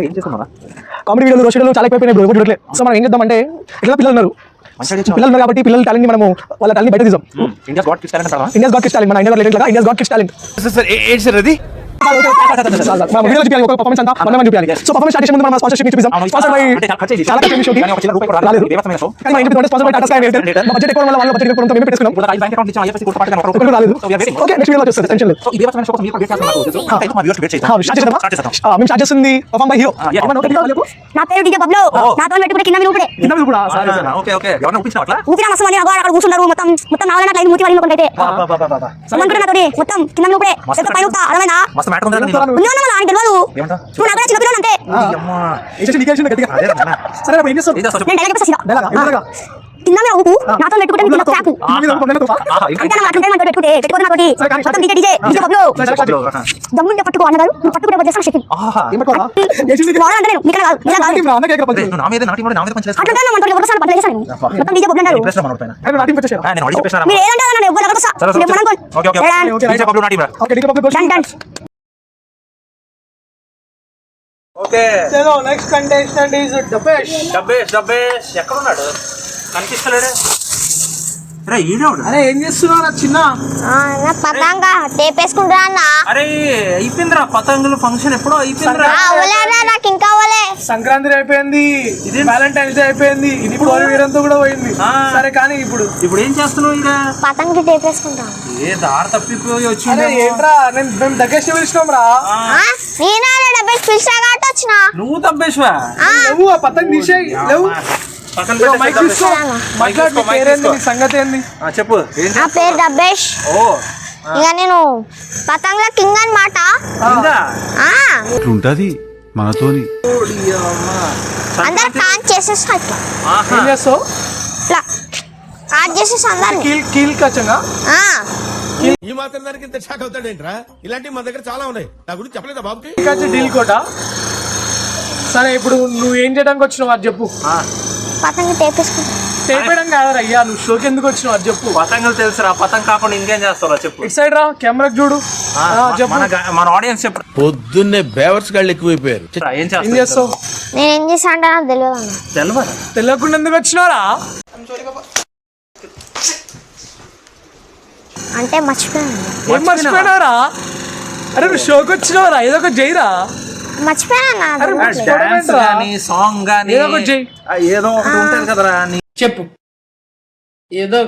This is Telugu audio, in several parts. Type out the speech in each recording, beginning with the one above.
ఏం చేస్తున్నారా? కామెడీ వీడియోలు రోషిడలు చాలా ఎక్కువైపోయినాయి బ్రో. చూడట్లేదు. సో మనం ఏం చేద్దామంటే ఇట్లా పిల్లలు ఉన్నారు కాబట్టి పిల్లల టాలెంట్ మనము వాళ్ళ టాలెంట్ బయట తీద్దాం. ఇండియాస్ గాట్ కిడ్స్ టాలెంట్ అంటారా? ఇండియాస్ గాట్ కిడ్స్ టాలెంట్ మన ఇండియా రిలేటెడ్ గా India's got kids talent. Sir ఏంటి సార్ అది? మనం వీడియోలో చూపించాలి ఒక పర్ఫార్మెన్స్ అంతా మనం చూపించాలి. సో పర్ఫార్మెన్స్ స్టార్ట్ చేసే ముందు మనం స్పాన్సర్షిప్ చూపిస్తాం. స్పాన్సర్ బై చాలా కంపెనీ షోకి రాలేదు. కానీ మన ఇంటి sponsor by Tata sky Airtel. మా బడ్జెట్ ఎక్కువ వల్ల వాళ్ళ బడ్జెట్ ఎక్కువ మేము పెట్టుకున్నాం. బ్యాంక్ అకౌంట్ నుంచి ఐఎఫ్ఎస్సి కోడ్ పాటగా ఒకటి రాలేదు. ఓకే నెక్స్ట్ వీడియోలో చూస్తారు టెన్షన్ లేదు. సో ఈ దేవస్మైన షో కోసం మీరు వెయిట్ చేస్తున్నారు. మా వ్యూవర్స్ వెయిట్ చేస్తారు. స్టార్ట్ చేద్దాం. మేము స్టార్ట్ చేస్తుంది పర్ఫార్మ్ బై హీరో. నా పేరు డీజే బబ్లు. నాతో పెట్టుకునే కింద మీరు ఊపిడే. కింద కూడా సరే సరే. Okay okay. ఎవరైనా ఒప్పించినా అట్లా? ఊపిరా మస్తు మంది అక్కడ కూర్చున్నారు. మొత్తం నావలన క్లైన్ మూతి వాడిన కొంటైతే. సమంకుడు నాతోని మొత్తం కింద మీరు ఊపిడే. చెత్త పైన ఊపుతా అర్థమైందా? మస్తు మ్యాటర్ ఉంది కదా. ఉన్నానమ్మా నాకు తెలియదు. ఏమంటా? నువ్వు నాకు చిన్న పిల్లలు అంతే. అమ్మా ఏజెంట్ నికేషన్ గట్టిగా. సరే ఇప్పుడు ఏం చేస్తావు? నేను డైరెక్ట్ చెప్పేస్తా. డైలాగా కింద మీరు ఊపు నాతో పెట్టుకుంటే కింద ట్రాప్. అంటే నాకు అట్లా నాతో పెట్టుకోదు నాతోటి. మొత్తం డీజే బబ్లు. దమ్ముంటే పట్టుకో అన్నగారు. నువ్వు పట్టుకునే బదులు షకిల్. ఏజెంట్ వాడు అంటే నేను మీకు కాదు. ఇలా కాదు. అన్న కేక పంచే. నా మీద నాటి నా మీద పంచలేదు. అట్లా అంటే మనం ఒకసారి పట్ల చేశాను. మొత్తం డీజే బబ్లు అంటారు. ఇంప్రెస్ మనోడు పైన. అరే నాటి పంచే. నేను ఆడియో చెప్పేసారా? మీరు ఏదంటే అన్న ఎవ్వరు అక్కడ సరే నేను మనం okay okay okay. DJ Bablu నాటి బ్రా. Okay DK public done done. Okay. చలో next contestant is Dabesh. Dabbesh ఎక్కడ ఉన్నాడు? కనిపిస్తలేడే. అరే ఈడోడు. అరే ఏం చేస్తున్నావు చిన్న? నా పతంగా టేపేసుకుంటా అన్న. అరే అయిపోయిందిరా పతంగులు ఫంక్షన్ ఎప్పుడో అయిపోయిందిరా. అవలేరా నాకు ఇంకా అవలే. సంక్రాంతి అయిపోయింది, వ్యాలంటైన్స్ డే అయిపోయింది, ఇది కోరి వీరంతో కూడా పోయింది. సరే కానీ ఇప్పుడు ఏం చేస్తున్నావు ఇక? పతంగి టేపేసుకుంటా. ఏ దారి తప్పిపోయి వచ్చింది. ఏంట్రా మేము దగ్గర పిలిచినాం రా. నేనా డబ్బేసి పిలిచా కాబట్టి వచ్చిన. నువ్వు తప్పేసివా? నువ్వు ఆ పతంగి తీసేయి లేవు. మైక్ తీసుకో మాట్లాడు. నీ పేరేంది, నీ సంగతి ఏంది చెప్పు. నా పేరు డబ్బేష్. ఓ ఇక నేను పతంగుల కింగ్ అన్నమాట. ఉంటది మనతోని. అందరు కాన్ చేసేస్తా ఇట్లా ఏం చేస్తావు? ఇట్లా కాన్ చేసేసి అందరిని. కీల్ కచ్చంగా ఈ మాత్రం దానికి ఇంత షాక్ అవుతాడేంట్రా? ఇలాంటివి మన దగ్గర చాలా ఉన్నాయి. నా గురించి చెప్పలేదా బాబుకి? కచ్చ డీల్ కోట. సరే ఇప్పుడు నువ్వు ఏం చేయడానికి వచ్చినావు అది చెప్పు. పతంగి టేపేసుకుంటా. టేపేయడం కాదరా అయ్యా, నువ్వు షోకి ఎందుకు వచ్చినావు అది చెప్పు. పతంగులు తెలుసురా, పతంగ కాకుండా ఇంకేం చేస్తారా చెప్పు. ఇటు సైడ్ రా, కెమెరాకి చూడు. చెప్పు మన ఆడియన్స్ చెప్పు. పొద్దున్నే బేవర్స్ గాళ్ళు ఎక్కువైపోయారు. ఏం ఏం చేస్తావు? నేను ఏం చేస్తా అంటే నాకు తెలియదు అన్న. తెలియదా? తెలియకుండా ఎందుకు వచ్చినావురా? అంటే మర్చిపోయాను. ఏం మర్చిపోయినారా? అరే నువ్వు షోకి వచ్చినావురా, ఏదో ఒకటి చేయరా. డాన్స్ గానీ సాంగ్ గానీ ఏదో ఒకటి చెయ్యి. ఏదో ఒకటి ఉంటది కదరా. చెప్పు ఏదో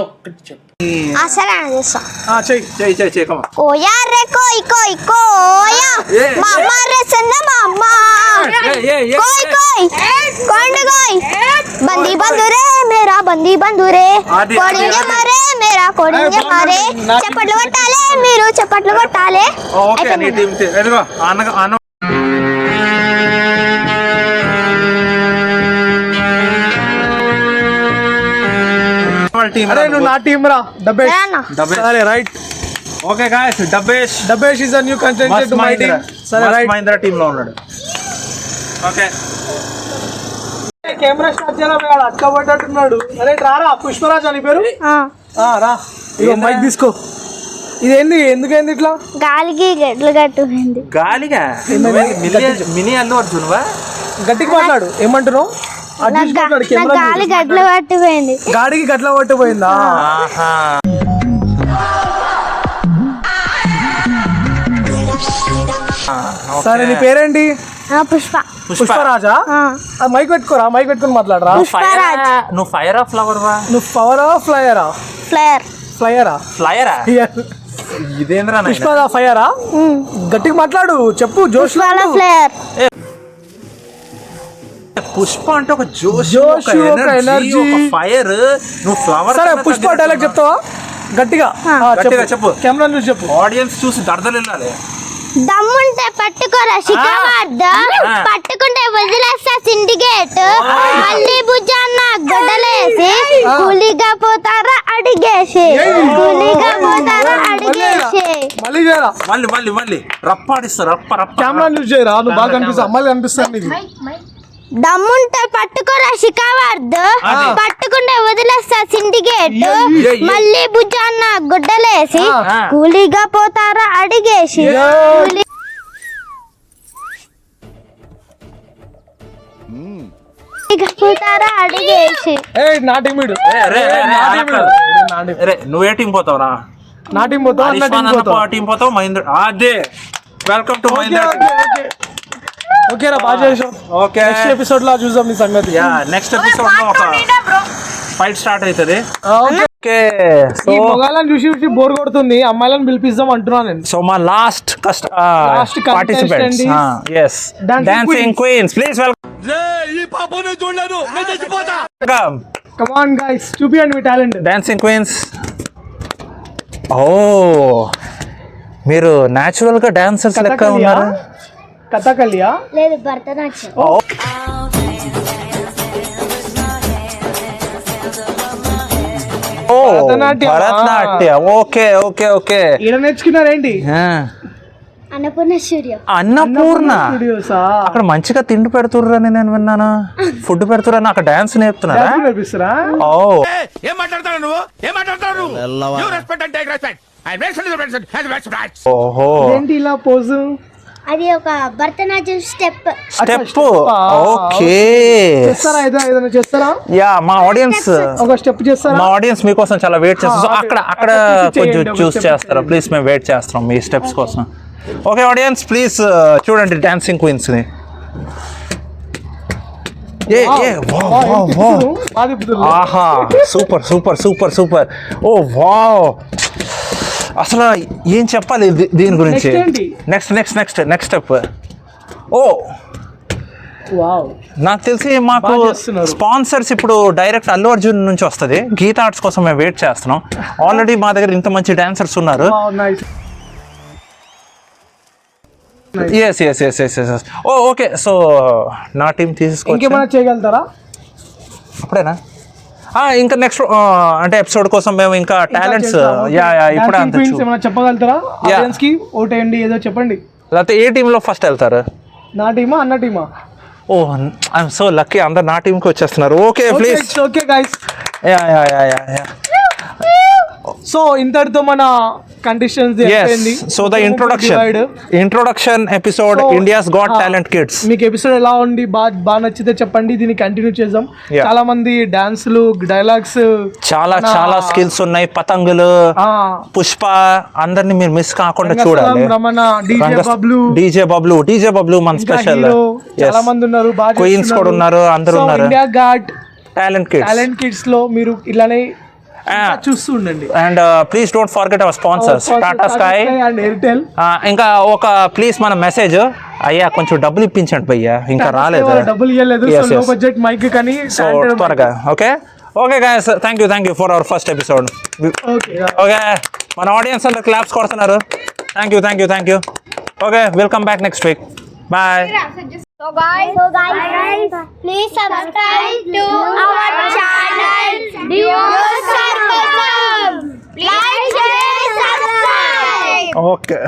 ఒకటి చెప్పు. సరే అన్న చేస్తా. చెయ్యి కమా. కోయా రే కోయ్ కోయ్ కోయా మామా రే సన్న మామా కోయ్ కోయ్ కొండ కోయ్ బంदी बंधु रे मेरा बंदी बंधु रे कोडिंगे मारे मेरा कोडिंगे मारे చప్పట్లు కొట్టాలే మీరు చప్పట్లు కొట్టాలే. ఓకే నీ టీం ఎదుగో అన్న టీం. అరే నువ్వు నా టీం రా. డబ్బేష్. సరే right. Okay guys, Dabbesh is a new contestant to my team. సరే రైట్. మహేంద్ర టీం లో ఉన్నాడు. ఓకే కెమెరా స్టార్ట్ చేయాలి. అక్కబడ్డట్టున్నాడు. అరే రారా. పుష్పరాజ్ అని పేరు. రా ఇగో మైక్ తీసుకో. ఇదేంది, ఎందుకైంది ఇట్లా? గాలికి గడ్లు కట్టుకుంది. గాలిగా మినీ అల్లు అర్జున్వా? గట్టికి మాట్లాడు. ఏమంటున్నావు? గాలి గడ్లు పట్టిపోయింది. గాడికి గట్ల పట్టిపోయిందా? సరే నీ పేరేంటి? పుష్పరాజా. మైక్ పెట్టుకోరా, మైక్ పెట్టుకుని మాట్లాడరా. నువ్వు ఫైరా ఫ్లవర్ వా? నువ్వు పవరా ఫ్లయరా? ఫ్లయరా. ఇదేంద్రా పుష్ప ఫైరా. గట్టిగా మాట్లాడు, చెప్పు జోష్. పుష్ప అంటే ఒక జోష్, ఒక ఎనర్జీ, ఒక ఫైర్. నువ్వు ఫ్లవర్. సరే పుష్ప డైలాగ్ చెప్తావా? గట్టిగా చెప్పు. కెమెరా చూసి చెప్పు. ఆడియన్స్ చూసి దడదలు వెళ్ళాలి. దమ్ముంటే పట్టుకోరా శిఖార్ద, పట్టుకుంటే వదిలేస్తా సిండికేట్, మళ్ళీ భుజాన్న గొడ్డలేసి కూలిగా పోతారా అడిగేసి, కూలిగా పోతారా అడిగేసి. మళ్ళీ రప్పాడిస్తా. రప్ప కెమెరా యూజ్ చేయరా, నువ్వు బాగా కనిపిస్తా. అమ్మాయిలు కనిపిస్తాను నీకు. దమ్ముంటే పట్టుకోరా శిఖార్ద, పట్టుకుంటే వదిలేస్తా సిండికేట్, మళ్ళీ భుజాన్న గుడ్డలేసి కూలిగా పోతారా అడిగేసి. గప్పుతారా అడిగేసి నా టీం వీడు నువ్వే టీం పోతావురా? నా టీం పోతావు టీం పోతావు మహేంద్ర. అదే వెల్కమ్ టు మహేంద్ర. ఓకే రా, బాగా చేసాం. ఓకే, నెక్స్ట్ ఎపిసోడ్ లో చూద్దాం నీ సంగతి. నెక్స్ట్ ఎపిసోడ్ లో ఒక ఫైట్ స్టార్ట్ అవుతుంది. ఓకే, ఈ మొగాళ్ళని చూసి బోర్ కొడుతుంది, అమ్మాయిలను పిలిపిద్దాం అంటున్నాను నేను. సో మా last participants dancing queens, please welcome. Come on guys, చూపియండి మీ టాలెంట్. Dancing queens. ఓ, మీరు న్యాచురల్ గా డాన్సర్స్ లెక్క ఉన్నారు. కథకళియా? లేదు, Bharatanatyam. Bharatanatyam. Okay okay okay. ఈడ నేర్చుకున్నారేంటి? అన్నపూర్ణ స్టూడియో. అన్నపూర్ణ స్టూడియోసా? అక్కడ మంచిగా తిండి పెడుతుర్రని నేను విన్నాను. ఫుడ్ పెడుతుర్రని అక్కడ డాన్స్ నేర్పుతున్నారా? నేర్పిస్తారా? ఓ, ఏం మాట్లాడతాడు నువ్వు? ఏం మాట్లాడతాడు? You respect and take respect. I respect. ఓహో, ఏంటి ఇలా పోజు? అది ఒక భరతనాట్యం స్టెప్. స్టెప్. ఓకే, చేస్తారా? ఏదైనా చేస్తారా? యా, మా ఆడియన్స్ ఒక స్టెప్ చేస్తారా? మా ఆడియన్స్ మీకోసం చాలా వెయిట్ చేస్తారు. సో అక్కడ కొంచెం చూస్ చేస్తారా ప్లీజ్? మేము వెయిట్ చేస్తున్నాం మీ స్టెప్స్ కోసం. ఓకే ఆడియన్స్, ప్లీజ్ చూడండి డాన్సింగ్ క్వీన్స్ ని. ఆహా, సూపర్ సూపర్ సూపర్ సూపర్. ఓ వావ్, అసలు ఏం చెప్పాలి దీని గురించి? Next next next next step. ఓ వావ్, నాకు తెలిసి మాకు స్పాన్సర్స్ ఇప్పుడు డైరెక్ట్ అల్లు అర్జున్ నుంచి వస్తుంది. గీతా ఆర్ట్స్ కోసం మేము వెయిట్ చేస్తున్నాం. ఆల్రెడీ మా దగ్గర ఇంత మంచి డాన్సర్స్ ఉన్నారు. Yes yes yes yes yes. ఓ ఓకే, సో నా టీం తీసుకో. ఇంకేమైనా చేయగలుగుతారా? అప్పుడేనా? ఇంకా నెక్స్ట్ అంటే ఎపిసోడ్ కోసం మేము ఇంకా టాలెంట్స్ ఇప్పుడు ఏమైనా చెప్పగలుగుతారా? ఆడియన్స్ కి ఓటేయండి, ఏదో చెప్పండి. లేకపోతే ఏ టీంలో ఫస్ట్ వెళ్తారు? నా టీమా అన్న టీమా? ఓ, ఐఎమ్ సో లక్కీ, అందరు నా టీంకి వచ్చేస్తున్నారు. Okay please. Okay guys, yeah yeah yeah yeah. So ఇంతటితో మన కండిషన్స్ అయిపోయింది. So the introduction episode India's got talent kids. మీకు ఎపిసోడ్ ఎలా ఉంది? బాగా నచ్చితే చెప్పండి, దీన్ని కంటిన్యూ చేద్దాం. చాలా మంది డాన్స్లు, డైలాగ్స్, చాలా చాలా స్కిల్స్ ఉన్నాయి. పతంగులు, పుష్ప, అందరిని మీరు మిస్ కాకుండా చూడాలి. డీజే బబ్లు మన స్పెషల్. చాలా మంది ఉన్నారు, క్వీన్స్ కూడా ఉన్నారు, అందరూ ఉన్నారు. ఇండియా గాట్ టాలెంట్ కిడ్స్ లో మీరు ఇలానే చూస్తూ ఉండండి. And please don't forget our sponsors Tata sky and Airtel. ఇంకా ఒక ప్లీజ్ మన మెసేజ్, అయ్యా కొంచెం డబ్బులు ఇప్పించండి భయ్యా, ఇంకా రాలేదు. డబ్బులు ఇవ్వలేదు, లో బడ్జెట్ మైక్ కానీ త్వరగా. Okay okay guys, thank you for our first episode. Okay, మన ఆడియన్స్ అందరు క్లాప్స్ కొడుతున్నారు. Thank you. Okay, will come back next week. Bye. So guys, please subscribe to our channel. Like, share, subscribe. Okay.